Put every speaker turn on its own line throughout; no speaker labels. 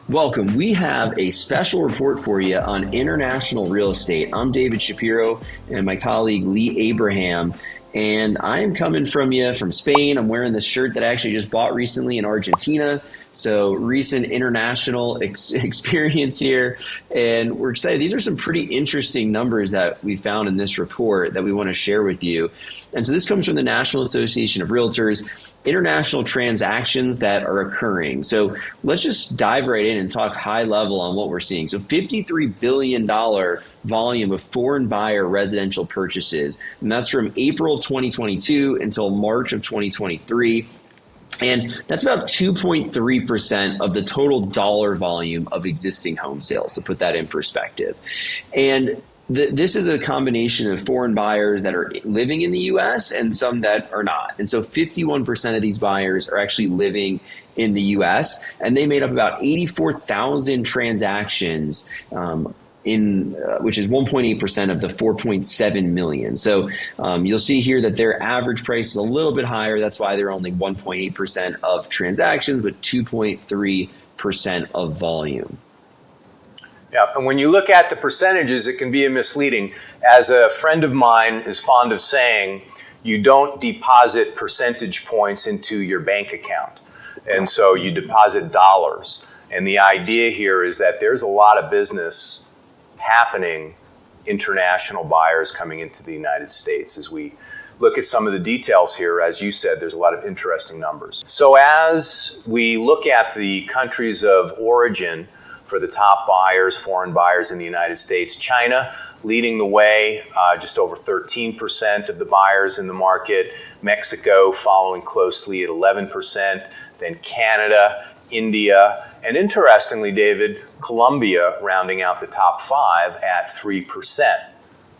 Welcome. We have a special report for you on international real estate. I'm David Shapiro and my colleague Lee Abraham, and I am coming from you from Spain. I'm wearing this shirt that I actually just bought recently in Argentina. So recent international experience here, and we're excited. These are some pretty interesting numbers that we found in this report that we want to share with you. And so this comes from the National Association of Realtors, international transactions that are occurring. So let's just dive right in and talk high level on what we're seeing. So $53 billion volume of foreign buyer residential purchases, and that's from April 2022 until March of 2023. And that's about 2.3% of the total dollar volume of existing home sales, to put that in perspective. And this is a combination of foreign buyers that are living in the U.S. and some that are not. And so 51% of these buyers are actually living in the U.S., and they made up about 84,000 transactions which is 1.8% of the 4.7 million. So you'll see here that their average price is a little bit higher. That's why they're only 1.8% of transactions, but 2.3% of volume.
Yeah, and when you look at the percentages, it can be misleading. As a friend of mine is fond of saying, you don't deposit percentage points into your bank account. And so you deposit dollars. And the idea here is that there's a lot of business happening, international buyers coming into the United States. As we look at some of the details here, as you said, there's a lot of interesting numbers. So as we look at the countries of origin for the top buyers, foreign buyers in the United States, China leading the way, just over 13% of the buyers in the market, Mexico following closely at 11%, then Canada, India, and interestingly, David, Colombia rounding out the top 5 at 3%.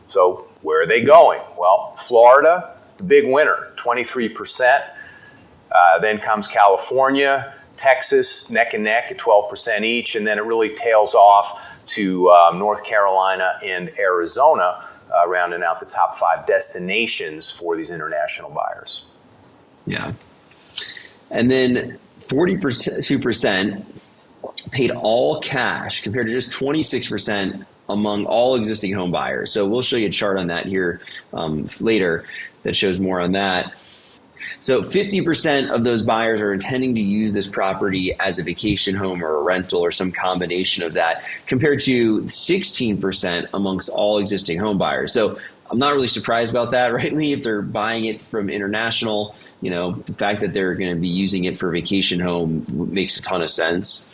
So where are they going? Well, Florida, the big winner, 23%. Then comes California, Texas, neck and neck at 12% each, and then it really tails off to North Carolina and Arizona, rounding out the top 5 destinations for these international buyers.
Yeah. And then 42% paid all cash compared to just 26% among all existing home buyers. So we'll show you a chart on that here later that shows more on that. So 50% of those buyers are intending to use this property as a vacation home or a rental or some combination of that, compared to 16% amongst all existing home buyers. So I'm not really surprised about that, right, Lee? If they're buying it from international, the fact that they're going to be using it for vacation home makes a ton of sense.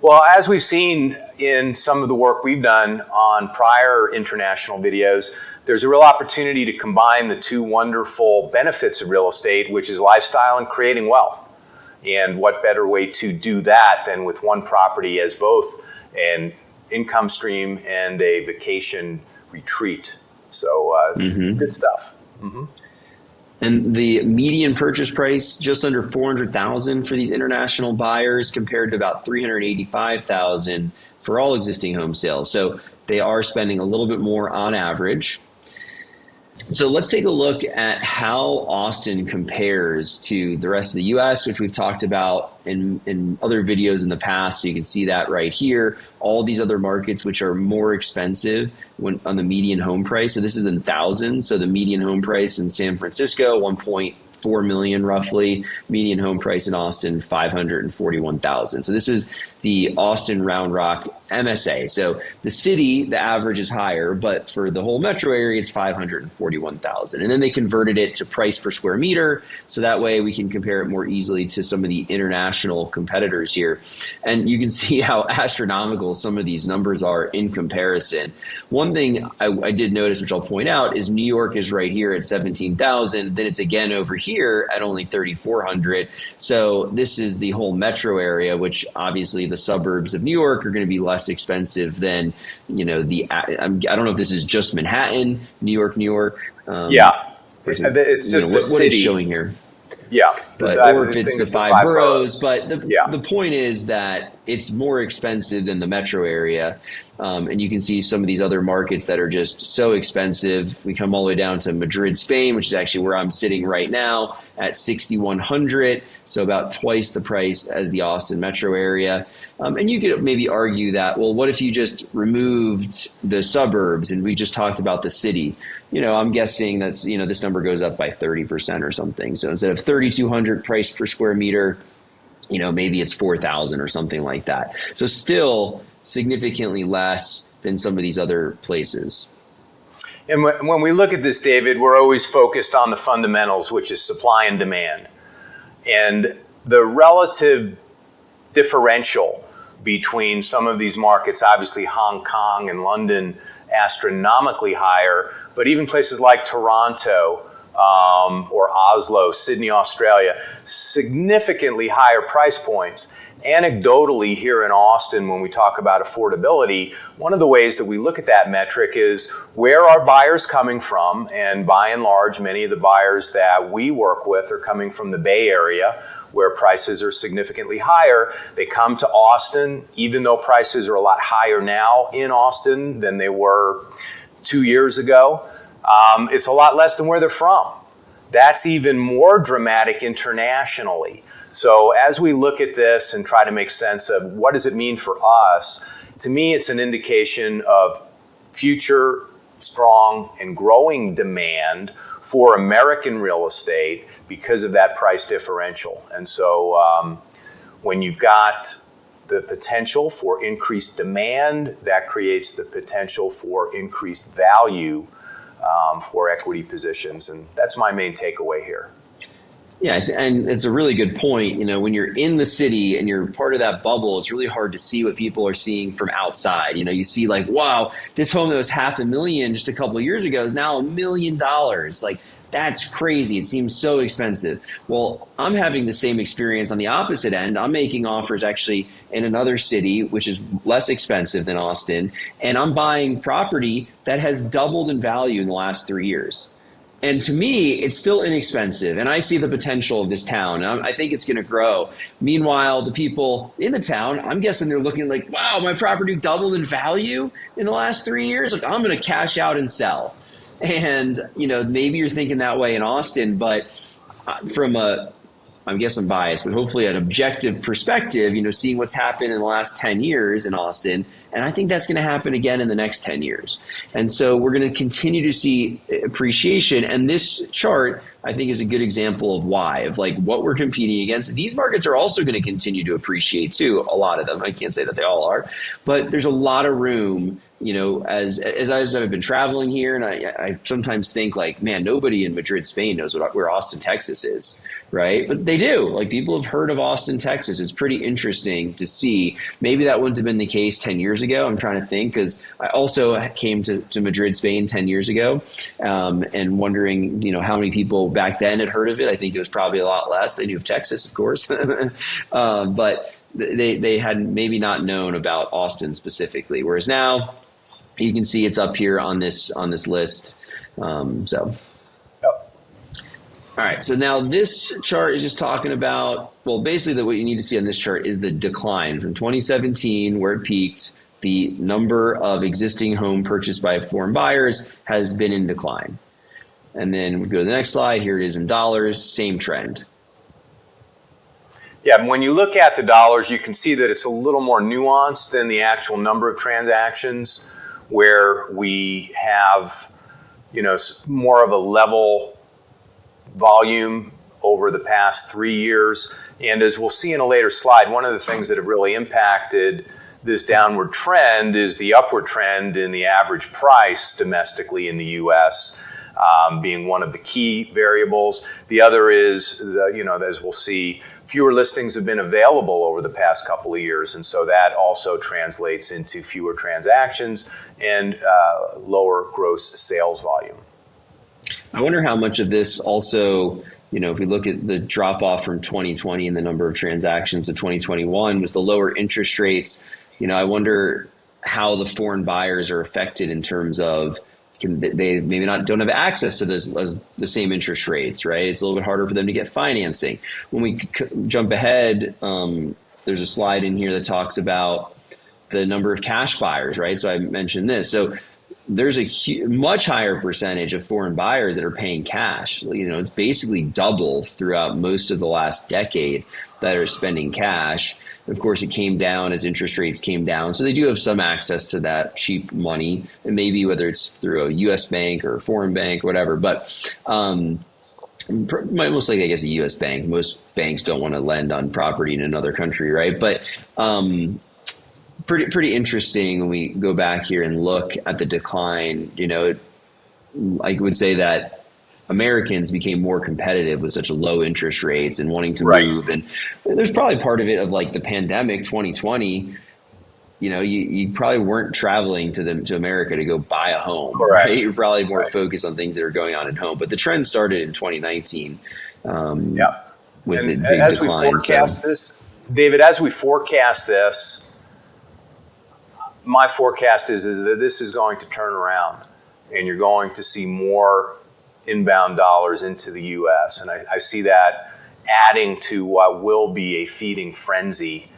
Well, as we've seen in some of the work we've done on prior international videos, there's a real opportunity to combine the two wonderful benefits of real estate, which is lifestyle and creating wealth. And what better way to do that than with one property as both an income stream and a vacation retreat? So good stuff. Mm-hmm.
And the median purchase price, just under $400,000 for these international buyers, compared to about $385,000 for all existing home sales. So they are spending a little bit more on average. So let's take a look at how Austin compares to the rest of the U.S., which we've talked about in other videos in the past. So you can see that right here. All these other markets which are more expensive on the median home price. So this is in thousands. So the median home price in San Francisco, 1.4 million roughly. Median home price in Austin, 541,000. So this is the Austin Round Rock MSA. So the city, the average is higher, but for the whole metro area, it's 541,000. And then they converted it to price per square meter. So that way we can compare it more easily to some of the international competitors here. And you can see how astronomical some of these numbers are in comparison. One thing I did notice, which I'll point out, is New York is right here at 17,000. Then it's again over here at only 3,400. So this is the whole metro area, which obviously the suburbs of New York are going to be less expensive than, I don't know if this is just Manhattan, New York.
Yeah, it's just the city.
What it's showing here.
Yeah,
or if it's the 5 boroughs. But the point is that it's more expensive than the metro area. And you can see some of these other markets that are just so expensive. We come all the way down to Madrid, Spain, which is actually where I'm sitting right now at 6,100, so about twice the price as the Austin metro area. And you could maybe argue that, well, what if you just removed the suburbs and we just talked about the city? I'm guessing that's, this number goes up by 30% or something. So instead of 3,200 price per square meter, maybe it's 4,000 or something like that. So still significantly less than some of these other places.
And when we look at this, David, we're always focused on the fundamentals, which is supply and demand. And the relative differential between some of these markets, obviously Hong Kong and London, astronomically higher, but even places like Toronto or Oslo, Sydney, Australia, significantly higher price points. Anecdotally, here in Austin, when we talk about affordability, one of the ways that we look at that metric is where are buyers coming from? And by and large, many of the buyers that we work with are coming from the Bay Area, where prices are significantly higher. They come to Austin, even though prices are a lot higher now in Austin than they were 2 years ago. It's a lot less than where they're from. That's even more dramatic internationally. So as we look at this and try to make sense of what does it mean for us, to me it's an indication of future strong and growing demand for American real estate because of that price differential. And so when you've got the potential for increased demand, that creates the potential for increased value for equity positions. And that's my main takeaway here.
Yeah, and it's a really good point. When you're in the city and you're part of that bubble, it's really hard to see what people are seeing from outside. You see like, wow, this home that was $500,000 just a couple of years ago is now $1 million. Like, that's crazy. It seems so expensive. Well, I'm having the same experience on the opposite end. I'm making offers actually in another city, which is less expensive than Austin, and I'm buying property that has doubled in value in the last 3 years. And to me, it's still inexpensive, and I see the potential of this town. I think it's going to grow. Meanwhile, the people in the town, I'm guessing they're looking like, wow, my property doubled in value in the last 3 years. Like, I'm going to cash out and sell. And, maybe you're thinking that way in Austin, but from I guess I'm biased, but hopefully an objective perspective, seeing what's happened in the last 10 years in Austin. And I think that's going to happen again in the next 10 years. And so we're going to continue to see appreciation. And this chart, I think, is a good example of why, of like what we're competing against. These markets are also going to continue to appreciate too, a lot of them. I can't say that they all are, but there's a lot of room. As I've been traveling here, and I sometimes think like, man, nobody in Madrid, Spain knows where Austin, Texas is, right? But they do. Like, people have heard of Austin, Texas. It's pretty interesting to see. Maybe that wouldn't have been the case 10 years ago. I'm trying to think, because I also came to Madrid, Spain 10 years ago, and wondering, how many people back then had heard of it. I think it was probably a lot less. They knew of Texas, of course, but they had maybe not known about Austin specifically. Whereas now, you can see it's up here on this list. Yep. All right. So now this chart is just talking about, well, basically what you need to see on this chart is the decline from 2017, where it peaked. The number of existing home purchased by foreign buyers has been in decline. And then we go to the next slide. Here it is in dollars, same trend.
Yeah, when you look at the dollars, you can see that it's a little more nuanced than the actual number of transactions, where we have, more of a level volume over the past 3 years. And as we'll see in a later slide, one of the things that have really impacted this downward trend is the upward trend in the average price domestically in the U.S., being one of the key variables. The other is, as we'll see, fewer listings have been available over the past couple of years, and so that also translates into fewer transactions and lower gross sales volume.
I wonder how much of this also, if we look at the drop off from 2020 and the number of transactions to 2021 was the lower interest rates. I wonder how the foreign buyers are affected in terms of, they maybe don't have access to the same interest rates, right? It's a little bit harder for them to get financing. When we jump ahead there's a slide in here that talks about the number of cash buyers, right? So I mentioned this. So there's a much higher percentage of foreign buyers that are paying cash. It's basically double throughout most of the last decade that are spending cash. Of course, it came down as interest rates came down. So they do have some access to that cheap money, and maybe whether it's through a U.S. bank or a foreign bank, whatever. But most likely, I guess, a U.S. bank. Most banks don't want to lend on property in another country, right? But pretty interesting when we go back here and look at the decline. I would say that Americans became more competitive with such low interest rates and wanting to move. And there's probably part of it of like the pandemic 2020. You probably weren't traveling to America to go buy a home.
Correct.
Right? You're probably more focused on things that are going on at home. But the trend started in 2019. With
and
the big
as
decline,
we forecast this, David, as we forecast this, my forecast is that this is going to turn around, and you're going to see more inbound dollars into the U.S. And I see that adding to what will be a feeding frenzy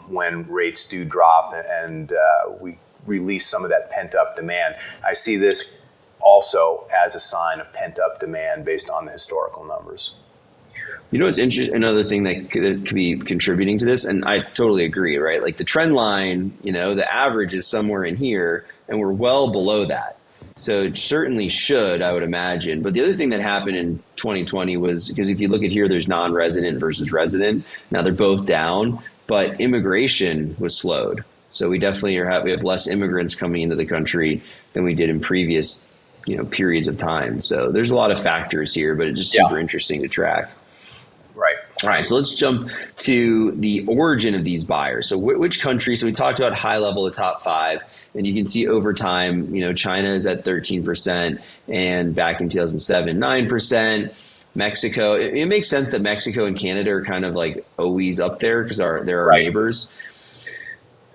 when rates do drop and we release some of that pent-up demand. I see this also as a sign of pent-up demand based on the historical numbers.
It's interesting. Another thing that could be contributing to this, and I totally agree, right? Like the trend line, the average is somewhere in here, and we're well below that. So it certainly should, I would imagine. But the other thing that happened in 2020 was, because if you look at here, there's non-resident versus resident. Now they're both down, but immigration was slowed. So we definitely we have less immigrants coming into the country than we did in previous, periods of time. So there's a lot of factors here, but it's just super interesting to track.
Right.
All right, so let's jump to the origin of these buyers. So which country? So we talked about high level, the top 5, and you can see over time, China is at 13%, and back in 2007, 9%. Mexico, it makes sense that Mexico and Canada are kind of like always up there because they're our neighbors.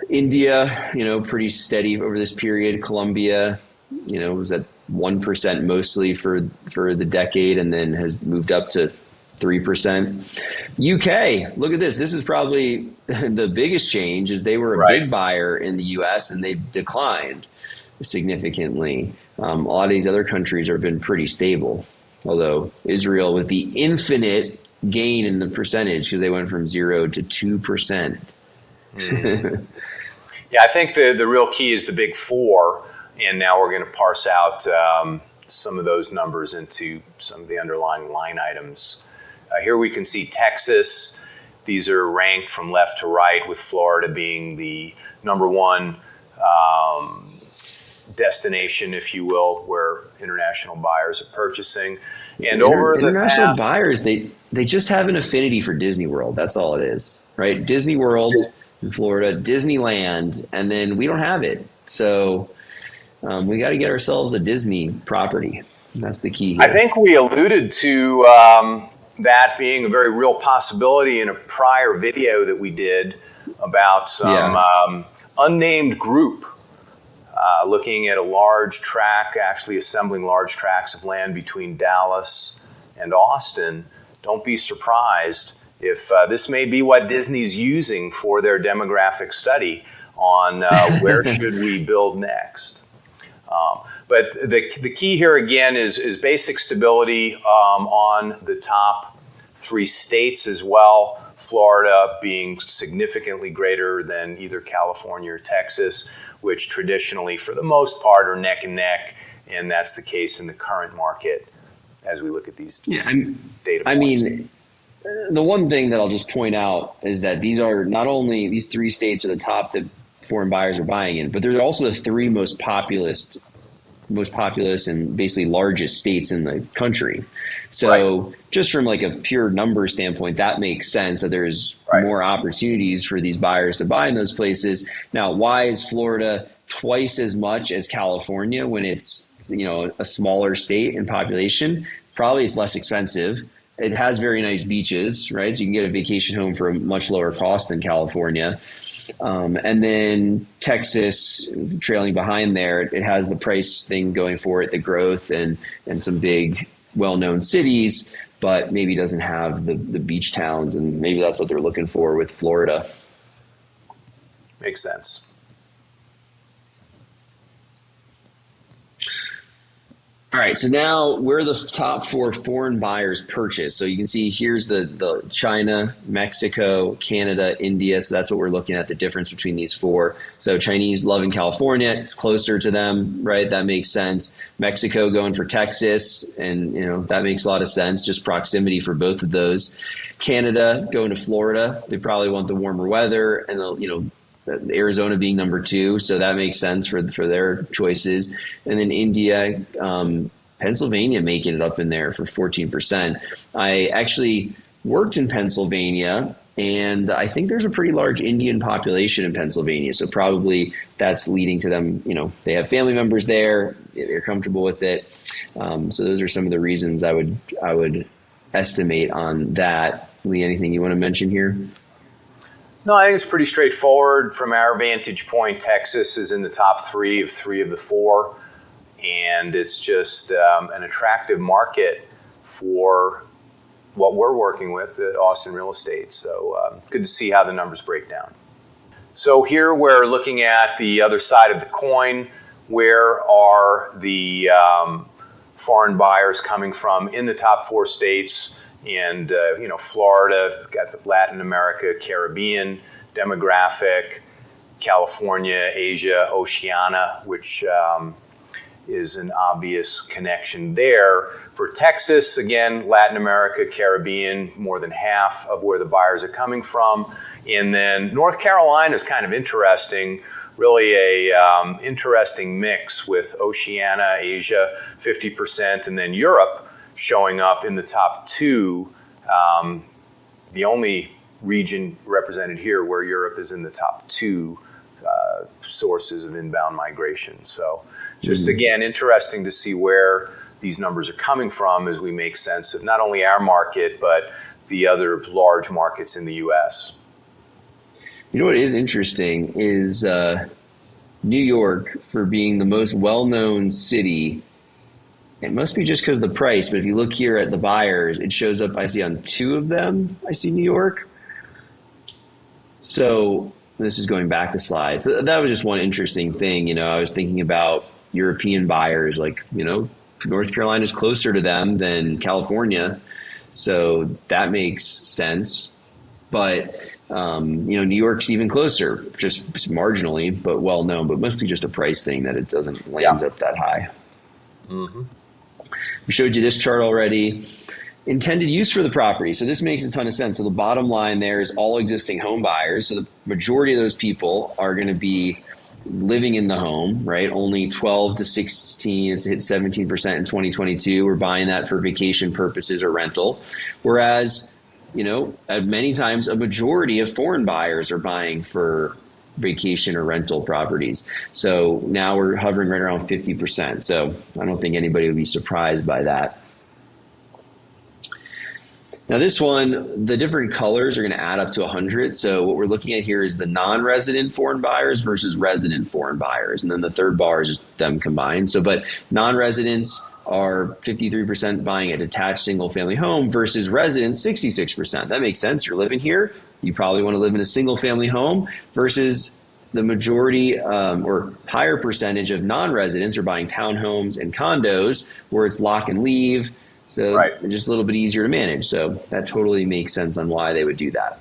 India, pretty steady over this period. Colombia, was at 1% mostly for the decade, and then has moved up to 3%. UK, look at this. This is probably the biggest change, is they were a big buyer in the US and they've declined significantly. A lot of these other countries have been pretty stable, although Israel with the infinite gain in the percentage, because they went from 0 to 2%.
Yeah, I think the real key is the big 4, and now we're going to parse out some of those numbers into some of the underlying line items. Here we can see Texas. These are ranked from left to right, with Florida being the number 1 destination, if you will, where international buyers are purchasing. And over the
international
past,
buyers, they just have an affinity for Disney World. That's all it is, right? Disney World in Florida, Disneyland, and then we don't have it. So we got to get ourselves a Disney property. That's the key here.
I think we alluded to that being a very real possibility in a prior video that we did about some unnamed group looking at a large tract, actually assembling large tracts of land between Dallas and Austin. Don't be surprised if this may be what Disney's using for their demographic study on where should we build next. But the key here again is basic stability on the top 3 states as well. Florida being significantly greater than either California or Texas, which traditionally, for the most part, are neck and neck, and that's the case in the current market as we look at these data points.
I mean, the one thing that I'll just point out is that these are not only these 3 states are the top that foreign buyers are buying in, but they're also the 3 most populous and basically largest states in the country. So just from like a pure number standpoint, that makes sense that there's more opportunities for these buyers to buy in those places. Now, why is Florida twice as much as California when it's, a smaller state in population? Probably it's less expensive. It has very nice beaches, right? So you can get a vacation home for a much lower cost than California. And then Texas trailing behind there, it has the price thing going for it, the growth and some big well-known cities. but maybe doesn't have the beach towns, and maybe that's what they're looking for with Florida.
Makes sense.
All right, so now where the top 4 foreign buyers purchase. So you can see here's the China, Mexico, Canada, India. So that's what we're looking at, the difference between these 4. So Chinese love in California, it's closer to them, right? That makes sense. Mexico going for Texas, and that makes a lot of sense, just proximity for both of those. Canada going to Florida, they probably want the warmer weather, and Arizona being number 2, so that makes sense for their choices. And then India, Pennsylvania making it up in there for 14%. I actually worked in Pennsylvania, and I think there's a pretty large Indian population in Pennsylvania, so probably that's leading to them, they have family members there, they're comfortable with it. So those are some of the reasons I would estimate on that. Lee, anything you want to mention here?
No, I think it's pretty straightforward. From our vantage point, Texas is in the top 3 of the 4, and it's just an attractive market for what we're working with at Austin Real Estate. So good to see how the numbers break down. So here we're looking at the other side of the coin. Where are the foreign buyers coming from in the top 4 states? And, Florida, got the Latin America, Caribbean demographic, California, Asia, Oceania, which is an obvious connection there. For Texas, again, Latin America, Caribbean, more than half of where the buyers are coming from. And then North Carolina is kind of interesting, really a interesting mix with Oceania, Asia, 50%, and then Europe showing up in the top 2, the only region represented here where Europe is in the top 2 sources of inbound migration. So just, again, interesting to see where these numbers are coming from as we make sense of not only our market, but the other large markets in the U.S.
What is interesting is New York, for being the most well-known city. It must be just because of the price, but if you look here at the buyers, it shows up, I see on 2 of them, I see New York. So this is going back to slides. So that was just one interesting thing. I was thinking about European buyers, North Carolina is closer to them than California. So that makes sense. But, New York's even closer, just marginally, but well known, but it must be just a price thing that it doesn't land up that high.
Mm-hmm.
We showed you this chart already. Intended use for the property. So this makes a ton of sense. So the bottom line there is all existing home buyers. So the majority of those people are going to be living in the home, right? Only 12 to 16, it's hit 17% in 2022. We're buying that for vacation purposes or rental. Whereas, many times a majority of foreign buyers are buying for vacation or rental properties. So now we're hovering right around 50%. So I don't think anybody would be surprised by that. Now this one, the different colors are going to add up to 100. So what we're looking at here is the non-resident foreign buyers versus resident foreign buyers. And then the third bar is just them combined. So, but non-residents are 53% buying a detached single family home versus residents 66%. That makes sense. You're living here. You probably want to live in a single family home versus the majority or higher percentage of non-residents are buying townhomes and condos where it's lock and leave. So
right.
Just a little bit easier to manage. So that totally makes sense on why they would do that.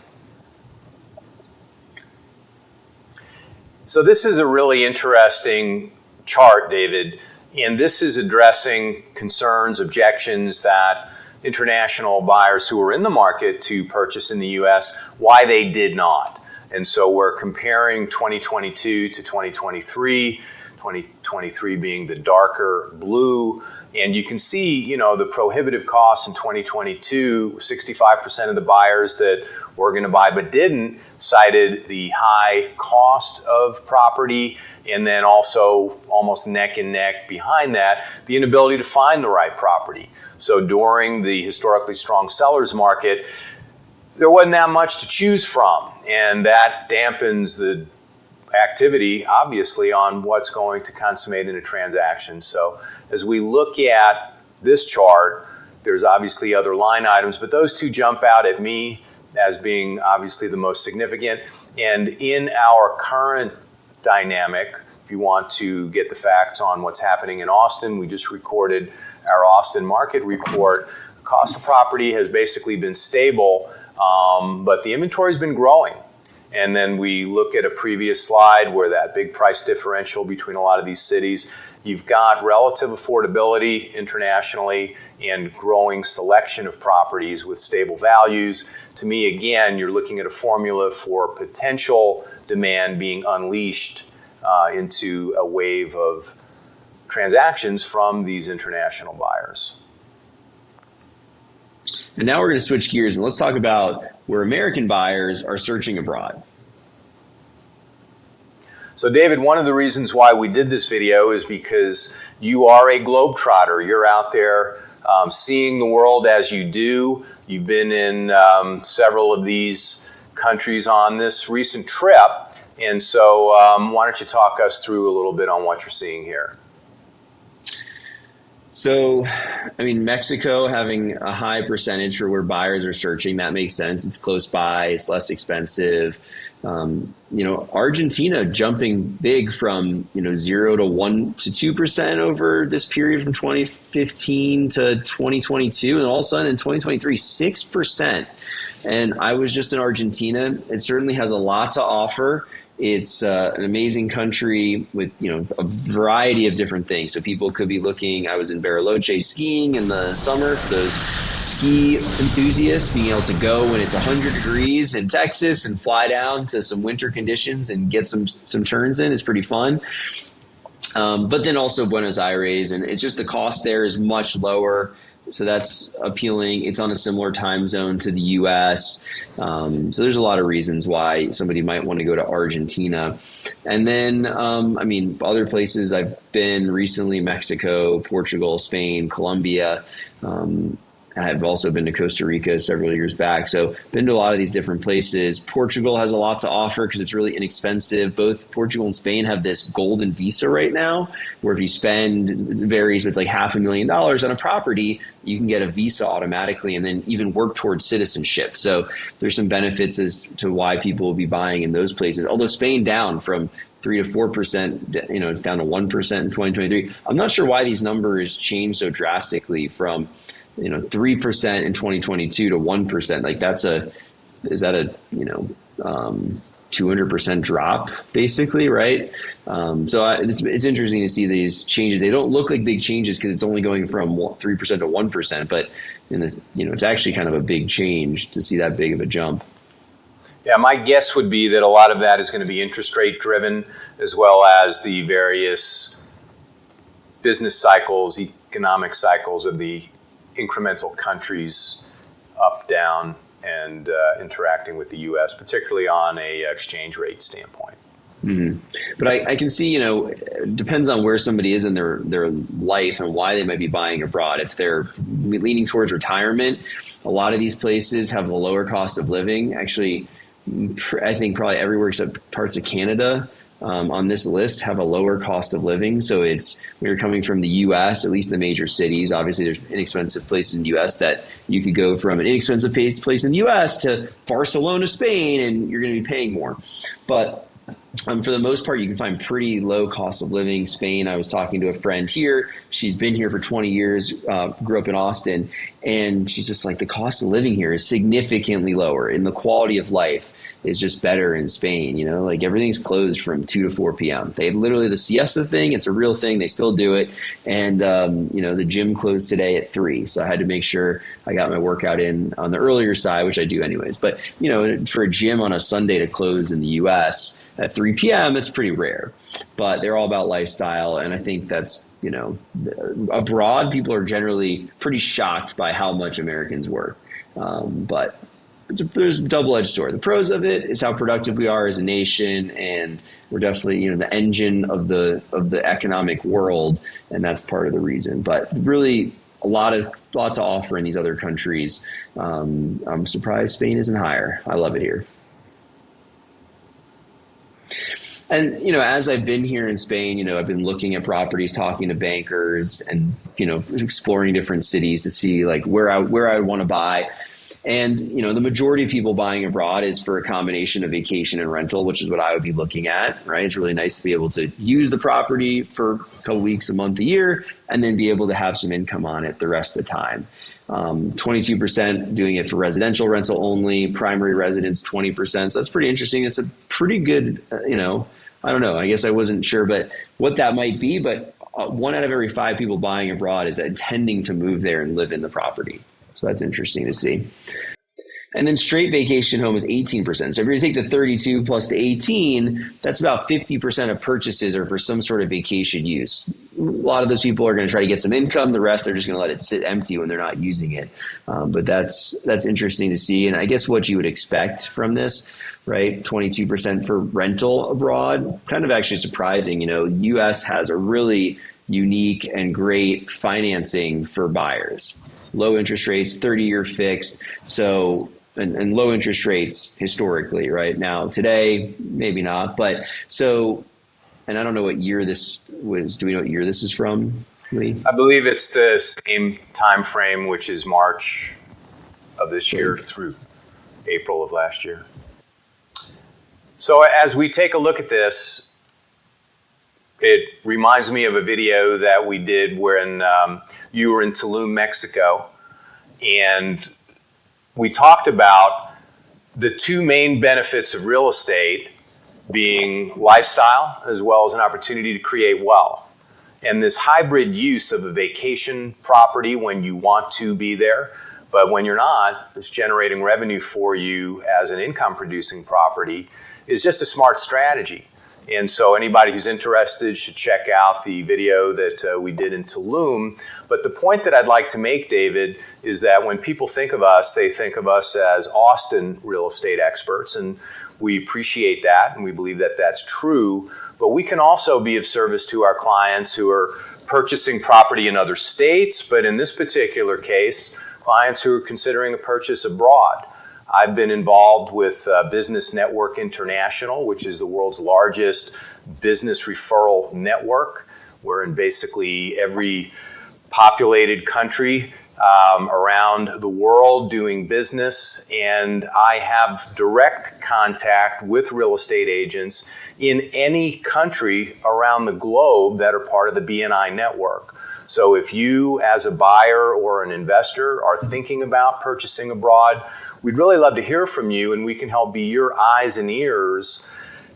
So this is a really interesting chart, David, and this is addressing concerns, objections that international buyers who were in the market to purchase in the U.S., why they did not. And so we're comparing 2022 to 2023, 2023 being the darker blue. And you can see, the prohibitive costs in 2022, 65% of the buyers that were going to buy but didn't cited the high cost of property, and then also almost neck and neck behind that, the inability to find the right property. So during the historically strong sellers market, there wasn't that much to choose from, and that dampens the activity, obviously, on what's going to consummate in a transaction. So as we look at this chart, There's obviously other line items, but those two jump out at me as being obviously the most significant. And in our current dynamic, if you want to get the facts on what's happening in Austin, we just recorded our Austin market report. The cost of property has basically been stable, but the inventory has been growing. And then we look at a previous slide where that big price differential between a lot of these cities, you've got relative affordability internationally and growing selection of properties with stable values. To me, again, you're looking at a formula for potential demand being unleashed into a wave of transactions from these international buyers.
And now we're going to switch gears and let's talk about where American buyers are searching abroad.
So David, one of the reasons why we did this video is because you are a globetrotter. You're out there seeing the world as you do. You've been in several of these countries on this recent trip. And so why don't you talk us through a little bit on what you're seeing here?
So, I mean, Mexico having a high percentage for where buyers are searching, that makes sense. It's close by, it's less expensive. Argentina jumping big from, 0 to 1 to 2% over this period from 2015 to 2022. And all of a sudden in 2023, 6%. And I was just in Argentina. It certainly has a lot to offer. It's an amazing country with, a variety of different things. So people could be looking, I was in Bariloche skiing in the summer for those ski enthusiasts, being able to go when it's 100 degrees in Texas and fly down to some winter conditions and get some turns in is pretty fun. But then also Buenos Aires, and it's just the cost there is much lower. So that's appealing. It's on a similar time zone to the U.S. So there's a lot of reasons why somebody might want to go to Argentina. And then, other places I've been recently, Mexico, Portugal, Spain, Colombia. I've also been to Costa Rica several years back. So been to a lot of these different places. Portugal has a lot to offer because it's really inexpensive. Both Portugal and Spain have this golden visa right now, where if you spend, it varies, but it's like $500,000 on a property, you can get a visa automatically and then even work towards citizenship. So there's some benefits as to why people will be buying in those places. Although Spain down from 3 to 4%, it's down to 1% in 2023. I'm not sure why these numbers changed so drastically from 3% in 2022 to 1%. Like is that a 200% drop basically, right? So it's interesting to see these changes. They don't look like big changes because it's only going from 3% to 1%, but in this, it's actually kind of a big change to see that big of a jump.
Yeah, my guess would be that a lot of that is going to be interest rate driven, as well as the various business cycles, economic cycles of the incremental countries up, down, and interacting with the U.S., particularly on a exchange rate standpoint.
Mm-hmm. But I can see, it depends on where somebody is in their life and why they might be buying abroad. If they're leaning towards retirement, a lot of these places have a lower cost of living. Actually, I think probably everywhere except parts of Canada on this list have a lower cost of living. So when you're coming from the U.S., at least the major cities, obviously there's inexpensive places in the U.S. that you could go from an inexpensive place in the U.S. to Barcelona, Spain, and you're going to be paying more. But for the most part, you can find pretty low cost of living. Spain, I was talking to a friend here. She's been here for 20 years, grew up in Austin, and she's just like, the cost of living here is significantly lower, and the quality of life is just better in Spain. Like everything's closed from 2 to 4 p.m. They literally, the siesta thing, it's a real thing. They still do it. And, the gym closed today at 3. So I had to make sure I got my workout in on the earlier side, which I do anyways. But, for a gym on a Sunday to close in the U.S. at 3 p.m., it's pretty rare. But they're all about lifestyle. And I think that's, abroad, people are generally pretty shocked by how much Americans work. But there's a double-edged sword. The pros of it is how productive we are as a nation, and we're definitely, the engine of the economic world, and that's part of the reason. But really, a lot to offer in these other countries. I'm surprised Spain isn't higher. I love it here. And, as I've been here in Spain, I've been looking at properties, talking to bankers and, exploring different cities to see like where I want to buy. And, the majority of people buying abroad is for a combination of vacation and rental, which is what I would be looking at, right? It's really nice to be able to use the property for a couple weeks, a month, a year, and then be able to have some income on it the rest of the time. 22% doing it for residential rental only, primary residence 20%. So that's pretty interesting. It's a pretty good, I don't know. I guess I wasn't sure, but what that might be. But 1 out of every 5 people buying abroad is intending to move there and live in the property. So that's interesting to see. And then straight vacation home is 18%. So if you're going to take the 32 plus the 18, that's about 50% of purchases are for some sort of vacation use. A lot of those people are going to try to get some income. The rest, they're just going to let it sit empty when they're not using it. But that's interesting to see. And I guess what you would expect from this, right? 22% for rental abroad, kind of actually surprising. U.S. has a really unique and great financing for buyers. Low interest rates, 30-year fixed. So, and low interest rates historically, right? Now, today, maybe not. But so, and I don't know what year this was. Do we know what year this is from, Lee?
I believe it's the same time frame, which is March of this year through April of last year. So as we take a look at this, it reminds me of a video that we did when you were in Tulum, Mexico, and we talked about the two main benefits of real estate being lifestyle as well as an opportunity to create wealth. And this hybrid use of a vacation property when you want to be there, but when you're not, it's generating revenue for you as an income producing property is just a smart strategy. And so anybody who's interested should check out the video that we did in Tulum. But the point that I'd like to make, David, is that when people think of us, they think of us as Austin real estate experts. And we appreciate that, and we believe that that's true. But we can also be of service to our clients who are purchasing property in other states, but in this particular case, clients who are considering a purchase abroad. I've been involved with Business Network International, which is the world's largest business referral network. We're in basically every populated country around the world doing business, and I have direct contact with real estate agents in any country around the globe that are part of the BNI network. So if you, as a buyer or an investor, are thinking about purchasing abroad, we'd really love to hear from you, and we can help be your eyes and ears,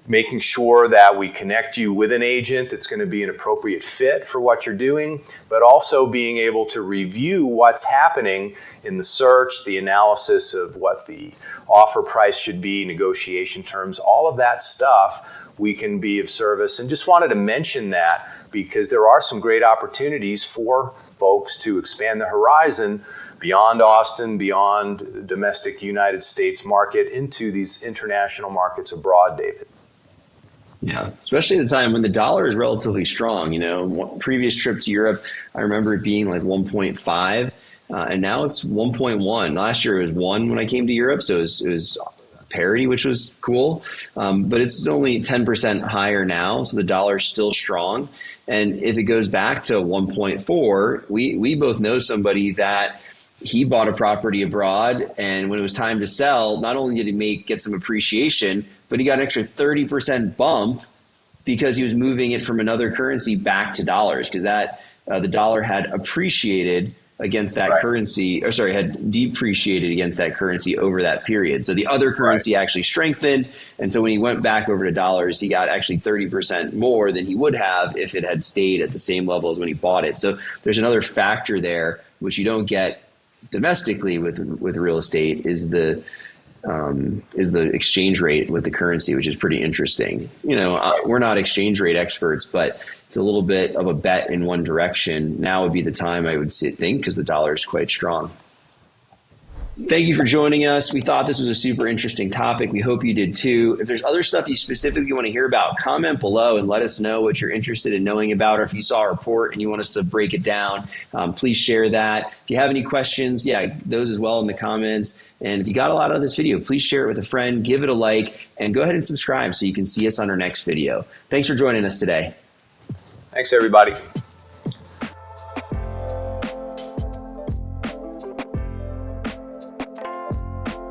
making sure that we connect you with an agent that's going to be an appropriate fit for what you're doing, but also being able to review what's happening in the search, the analysis of what the offer price should be, negotiation terms, all of that stuff, we can be of service. And just wanted to mention that because there are some great opportunities for folks to expand the horizon beyond Austin, beyond the domestic United States market into these international markets abroad, David.
Yeah, especially at a time when the dollar is relatively strong. Previous trip to Europe, I remember it being like 1.5, and now it's 1.1. Last year it was 1 when I came to Europe, so it was parity, which was cool. But it's only 10% higher now, so the dollar's still strong. And if it goes back to 1.4, we both know somebody that he bought a property abroad, and when it was time to sell, not only did he get some appreciation, but he got an extra 30% bump because he was moving it from another currency back to dollars, because the dollar had appreciated against that currency, had depreciated against that currency over that period. So the other currency actually strengthened, and so when he went back over to dollars, he got actually 30% more than he would have if it had stayed at the same level as when he bought it. So there's another factor there which you don't get domestically with real estate is the exchange rate with the currency, which is pretty interesting. We're not exchange rate experts, but it's a little bit of a bet in one direction. Now would be the time I would think, because the dollar is quite strong. Thank you for joining us. We thought this was a super interesting topic. We hope you did too. If there's other stuff you specifically want to hear about, comment below and let us know what you're interested in knowing about, or if you saw a report and you want us to break it down, please share that. If you have any questions, those as well in the comments. And if you got a lot out of this video, please share it with a friend, give it a like, and go ahead and subscribe so you can see us on our next video. Thanks for joining us today.
Thanks, everybody.